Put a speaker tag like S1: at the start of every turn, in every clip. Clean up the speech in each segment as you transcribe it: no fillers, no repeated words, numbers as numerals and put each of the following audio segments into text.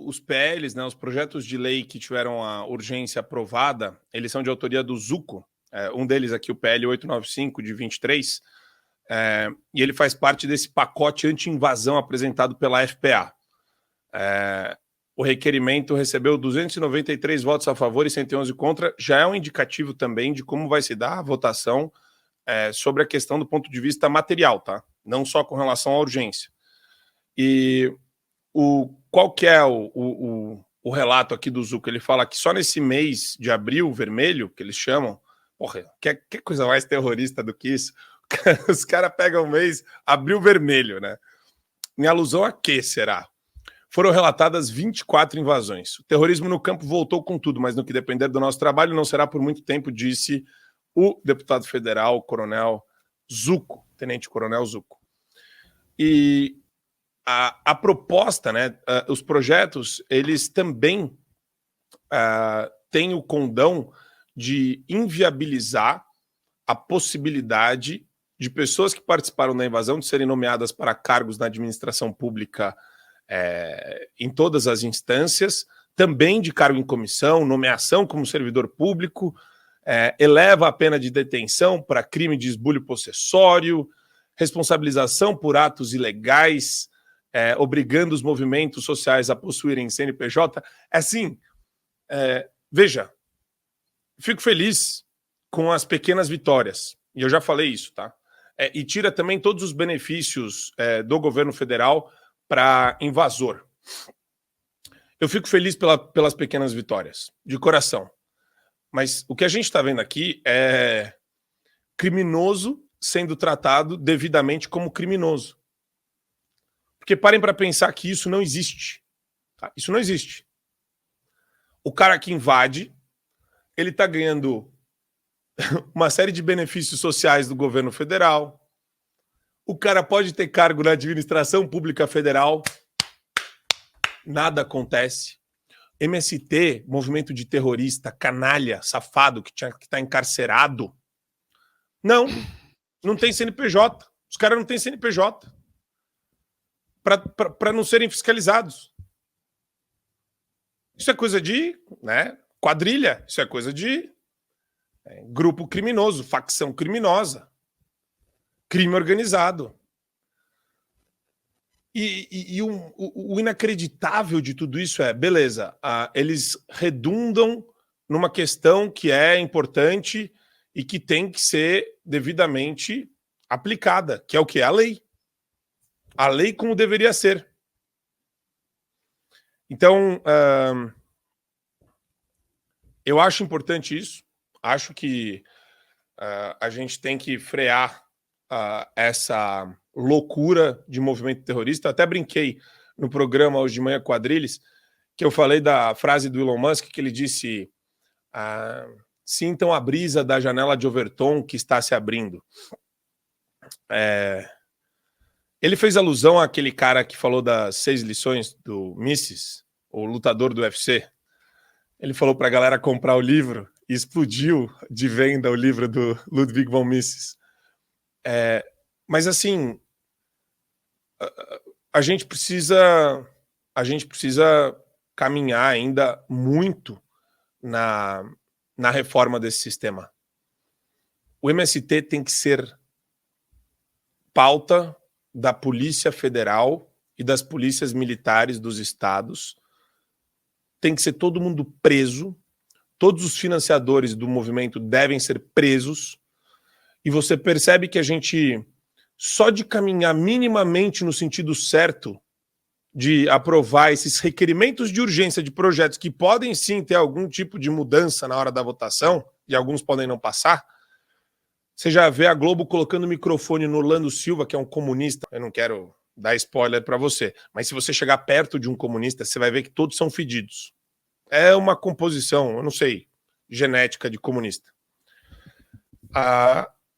S1: os PLs, né, os projetos de lei que tiveram a urgência aprovada, eles são de autoria do Zucco, um deles aqui, o PL 895 de 23, e ele faz parte desse pacote anti-invasão apresentado pela FPA. O requerimento recebeu 293 votos a favor e 111 contra, já é um indicativo também de como vai se dar a votação sobre a questão do ponto de vista material, tá? Não só com relação à urgência. E qual que é o relato aqui do Zucco? Ele fala que só nesse mês de abril vermelho, que eles chamam, porra, que coisa mais terrorista do que isso? Os caras pegam o mês abril vermelho, né? Em alusão a quê, será? Foram relatadas 24 invasões. O terrorismo no campo voltou com tudo, mas no que depender do nosso trabalho não será por muito tempo, disse o deputado federal, coronel Zucco, tenente-coronel Zucco. E a proposta, né, os projetos, eles também têm o condão de inviabilizar a possibilidade de pessoas que participaram da invasão de serem nomeadas para cargos na administração pública em todas as instâncias, também de cargo em comissão, nomeação como servidor público, eleva a pena de detenção para crime de esbulho possessório, responsabilização por atos ilegais, obrigando os movimentos sociais a possuírem CNPJ. Assim, veja, fico feliz com as pequenas vitórias, e eu já falei isso, tá? E tira também todos os benefícios do governo federal para invasor. Eu fico feliz pelas pequenas vitórias, de coração. Mas o que a gente está vendo aqui é criminoso sendo tratado devidamente como criminoso. Porque parem para pensar que isso não existe. Tá? Isso não existe. O cara que invade, ele está ganhando uma série de benefícios sociais do governo federal. O cara pode ter cargo na administração pública federal. Nada acontece. MST, movimento de terrorista, canalha, safado, que está encarcerado. Não tem CNPJ. Os caras não têm CNPJ. Para não serem fiscalizados. Isso é coisa de quadrilha, isso é coisa de grupo criminoso, facção criminosa, crime organizado. E o inacreditável de tudo isso beleza, eles redundam numa questão que é importante e que tem que ser devidamente aplicada, que é o que? A lei. A lei como deveria ser. Então, eu acho importante isso. Acho que a gente tem que frear essa loucura de movimento terrorista. Eu até brinquei no programa hoje de manhã Quadrilhas, que eu falei da frase do Elon Musk, que ele disse: sintam a brisa da janela de Overton que está se abrindo. Ele fez alusão àquele cara que falou das 6 lições do Mises, o lutador do UFC. Ele falou para a galera comprar o livro e explodiu de venda o livro do Ludwig von Mises. Mas assim, a gente precisa caminhar ainda muito na reforma desse sistema. O MST tem que ser pauta da Polícia Federal e das polícias militares dos estados. Tem que ser todo mundo preso, todos os financiadores do movimento devem ser presos, e você percebe que a gente, só de caminhar minimamente no sentido certo de aprovar esses requerimentos de urgência de projetos que podem sim ter algum tipo de mudança na hora da votação, e alguns podem não passar, você já vê a Globo colocando o microfone no Orlando Silva, que é um comunista. Eu não quero dar spoiler para você, mas se você chegar perto de um comunista, você vai ver que todos são fedidos. É uma composição, eu não sei, genética de comunista.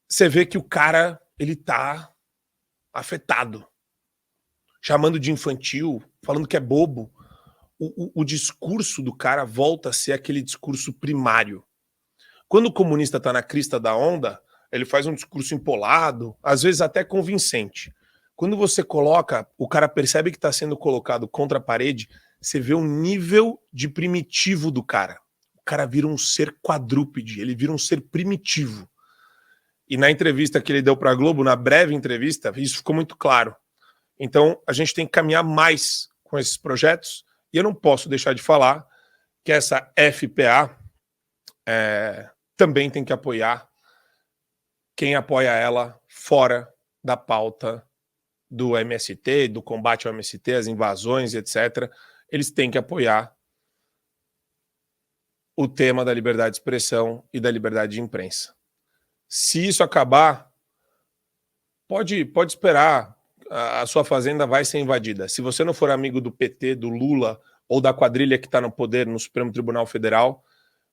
S1: Você vê que o cara, ele tá afetado. Chamando de infantil, falando que é bobo. O discurso do cara volta a ser aquele discurso primário. Quando o comunista tá na crista da onda, ele faz um discurso empolado, às vezes até convincente. Quando você coloca, o cara percebe que está sendo colocado contra a parede, você vê o nível de primitivo do cara. O cara vira um ser quadrúpede, ele vira um ser primitivo. E na entrevista que ele deu para a Globo, na breve entrevista, isso ficou muito claro. Então, a gente tem que caminhar mais com esses projetos. E eu não posso deixar de falar que essa FPA também tem que apoiar quem apoia ela fora da pauta do MST, do combate ao MST, as invasões, etc. Eles têm que apoiar o tema da liberdade de expressão e da liberdade de imprensa. Se isso acabar, pode esperar, a sua fazenda vai ser invadida. Se você não for amigo do PT, do Lula ou da quadrilha que está no poder no Supremo Tribunal Federal,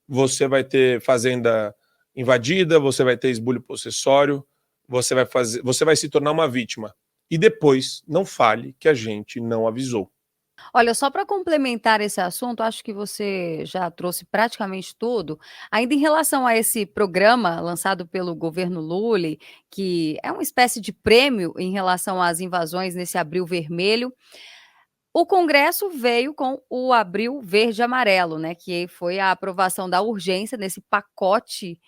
S1: você vai ter fazenda invadida, você vai ter esbulho possessório, você vai se tornar uma vítima. E depois, não fale que a gente não avisou.
S2: Olha, só para complementar esse assunto, acho que você já trouxe praticamente tudo. Ainda em relação a esse programa lançado pelo governo Lula, que é uma espécie de prêmio em relação às invasões nesse Abril Vermelho, o Congresso veio com o Abril Verde e Amarelo, né? Que foi a aprovação da urgência nesse pacote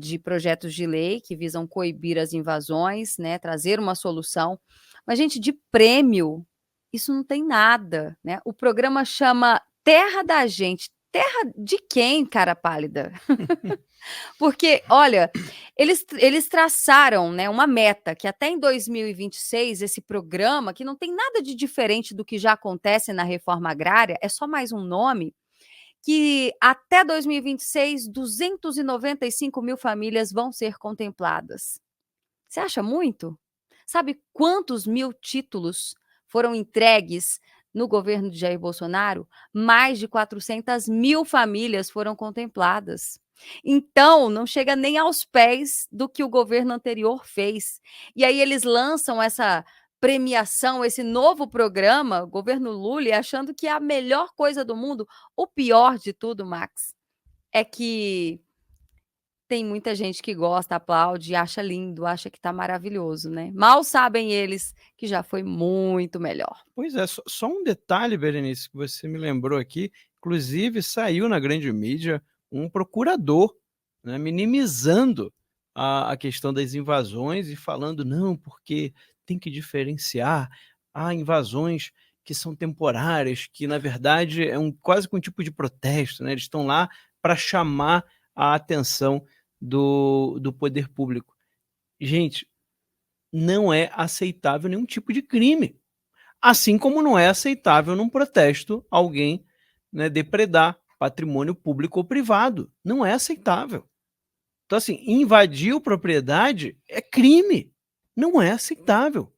S2: de projetos de lei que visam coibir as invasões, né? Trazer uma solução. Mas, gente, de prêmio, isso não tem nada, né? O programa chama Terra da Gente. Terra de quem, cara pálida? Porque, olha, eles traçaram, né, uma meta que até em 2026 esse programa, que não tem nada de diferente do que já acontece na reforma agrária, é só mais um nome, que até 2026 295 mil famílias vão ser contempladas. Você acha muito? Sabe quantos mil títulos foram entregues no governo de Jair Bolsonaro? Mais de 400 mil famílias foram contempladas. Então, não chega nem aos pés do que o governo anterior fez. E aí eles lançam essa premiação, esse novo programa, governo Lula, achando que é a melhor coisa do mundo. O pior de tudo, Max, é que tem muita gente que gosta, aplaude, acha lindo, acha que tá maravilhoso, né? Mal sabem eles que já foi muito melhor.
S3: Pois é, só um detalhe, Berenice, que você me lembrou aqui, inclusive saiu na grande mídia um procurador, né, minimizando a questão das invasões e falando, não, porque tem que diferenciar, há invasões que são temporárias, que na verdade é quase que um tipo de protesto, né? Eles estão lá para chamar a atenção do poder público. Gente, não é aceitável nenhum tipo de crime. Assim como não é aceitável num protesto alguém, né, depredar patrimônio público ou privado. Não é aceitável. Então, assim, invadir propriedade é crime. Não é aceitável.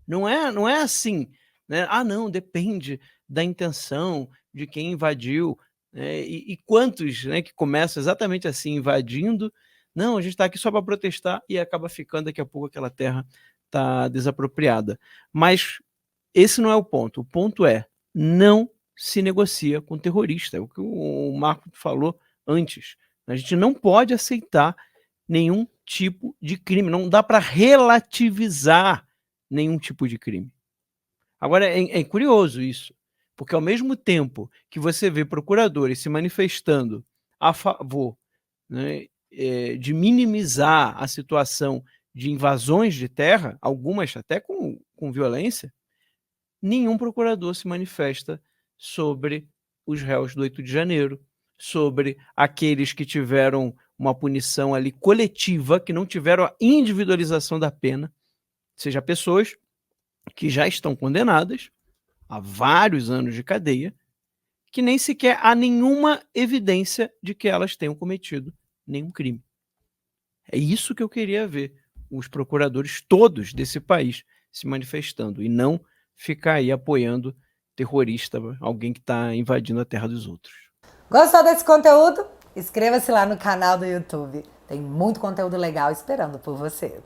S3: Não é assim, né? Ah, não, depende da intenção de quem invadiu, né? E quantos, né, que começam exatamente assim, invadindo. Não, a gente está aqui só para protestar e acaba ficando daqui a pouco aquela terra está desapropriada. Mas esse não é o ponto. O ponto é, não se negocia com terrorista. É o que o Marco falou antes. A gente não pode aceitar nenhum tipo de crime. Não dá para relativizar nenhum tipo de crime. Agora, é curioso isso, porque ao mesmo tempo que você vê procuradores se manifestando a favor, né, de minimizar a situação de invasões de terra, algumas até com violência, nenhum procurador se manifesta sobre os réus do 8 de janeiro, sobre aqueles que tiveram uma punição ali coletiva, que não tiveram a individualização da pena, seja pessoas que já estão condenadas a vários anos de cadeia, que nem sequer há nenhuma evidência de que elas tenham cometido nenhum crime. É isso que eu queria ver, os procuradores todos desse país se manifestando, e não ficar aí apoiando terrorista, alguém que está invadindo a terra dos outros.
S4: Gostou desse conteúdo? Inscreva-se lá no canal do YouTube. Tem muito conteúdo legal esperando por você.